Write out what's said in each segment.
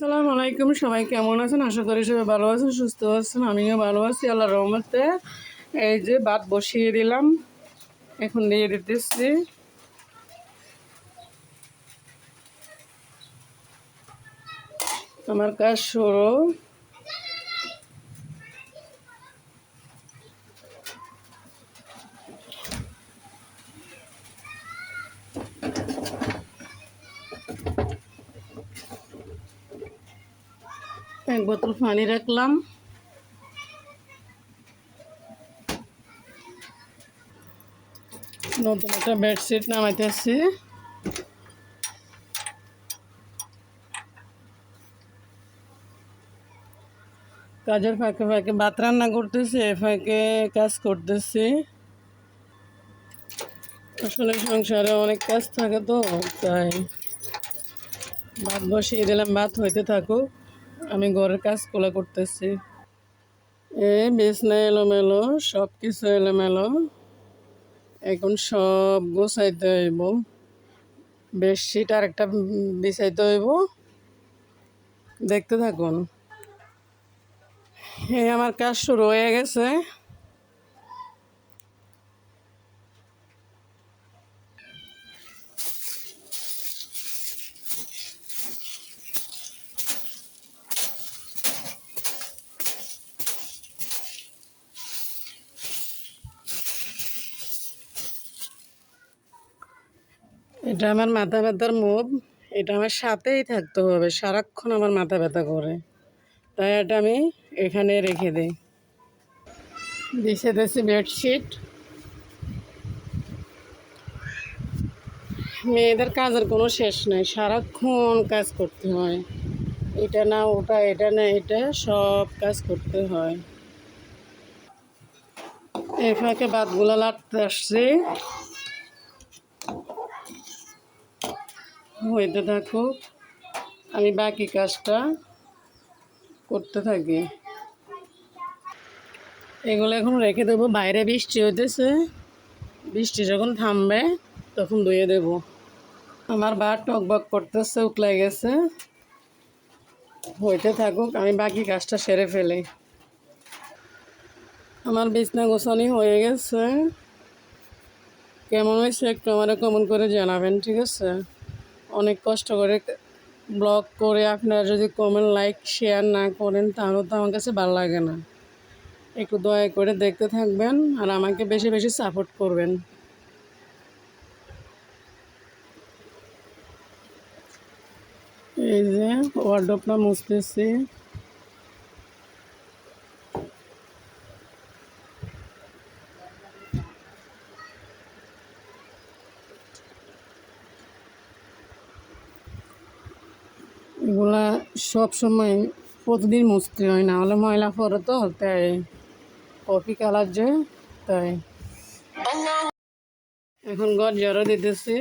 আসসালামু আলাইকুম। সবাই কেমন আছেন? আশা করি সবাই ভালো আছেন, সুস্থ আছেন। আমিও ভালো আছি আল্লাহর রহমতে। এই যে ভাত বসিয়ে দিলাম, এখন দিয়ে দিতেছি। আমার কাজ শুরু। এক বোতল পানি রাখলাম। নতুন একটা বেডশিট নামাইতেছি। কাজের ফাঁকে ফাঁকে ভাত রান্না করতেছি, এ ফাঁকে কাজ করতেছি। আসলে সংসারে অনেক কাজ থাকে তো, তাই ভাত বসিয়ে দিলাম, ভাত হইতে থাকুক, আমি ঘরের কাজগুলো করতেছি। বিছনা এলোমেলো, সব কিছু এলোমেলো, এখন সব গোছাইতে হইব। বেডশিট আর একটা বিছাইতে হইব। দেখতে থাকুন। আমার কাজ শুরু হয়ে গেছে। এটা আমার মাথা ব্যথার মুভ। এটা আমার সাথেই থাকতে হবে, সারাক্ষণ আমার মাথা ব্যথা করে, তাই এটা আমি এখানে রেখে দিই। বিছাইতেছি বেডশিট। মেয়েদের কাজের কোনো শেষ নাই, সারাক্ষণ কাজ করতে হয়। এটা না ওটা, এটা না এটা, সব কাজ করতে হয়। এই ফাঁকে ভাতগুলো লাটতে আসছি, হইতে থাকুক, আমি বাকি কাজটা করতে থাকি। এগুলো এখন রেখে দেবো, বাইরে বৃষ্টি হইতেছে, বৃষ্টি যখন থামবে তখন ধুয়ে দেব। আমার ভাত টকবক করতেছে, উকলাই গেছে, হইতে থাকুক, আমি বাকি কাজটা সেরে ফেলি। আমার বিছনা গোছানি হয়ে গেছে। কেমন হয়েছে একটু আমার কমেন্ট করে জানাবেন, ঠিক আছে? অনেক কষ্ট করে ব্লগ করে আপনারা যদি কমেন্ট লাইক শেয়ার না করেন তাহলে তো আমার কাছে ভালো লাগে না। একটু দয়া করে দেখতে থাকবেন আর আমাকে বেশি বেশি সাপোর্ট করবেন। এই যে ওয়ার্ডরোবটা মুছতেছি। এগুলা সব সময় প্রতিদিন মুছতে হয়, না হলে ময়লা পড়ে তো, তাই কফি কালার যে, তাই এখন ঘর ঝাড়ু দিতেছি।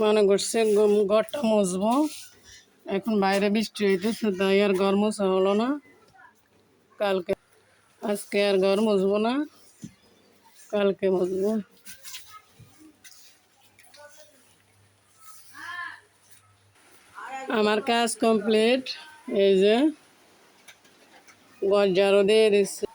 মনে করছে ঘরটা মুছবো, এখন বাইরে বৃষ্টি হইতেছে তাই আর ঘর মোছা হলো না। কালকে, আজকে আর ঘর মুছবো না, কালকে মুছবো। আমার কাজ কমপ্লিট। এই যে ঘর ঝাড়ু দিয়ে দিচ্ছি।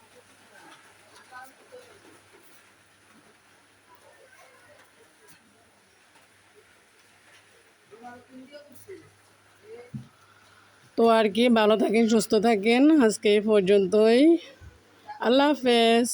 তো আর কি, ভালো থাকেন, সুস্থ থাকেন, আজকে এই পর্যন্তই। আল্লাহ হাফেজ।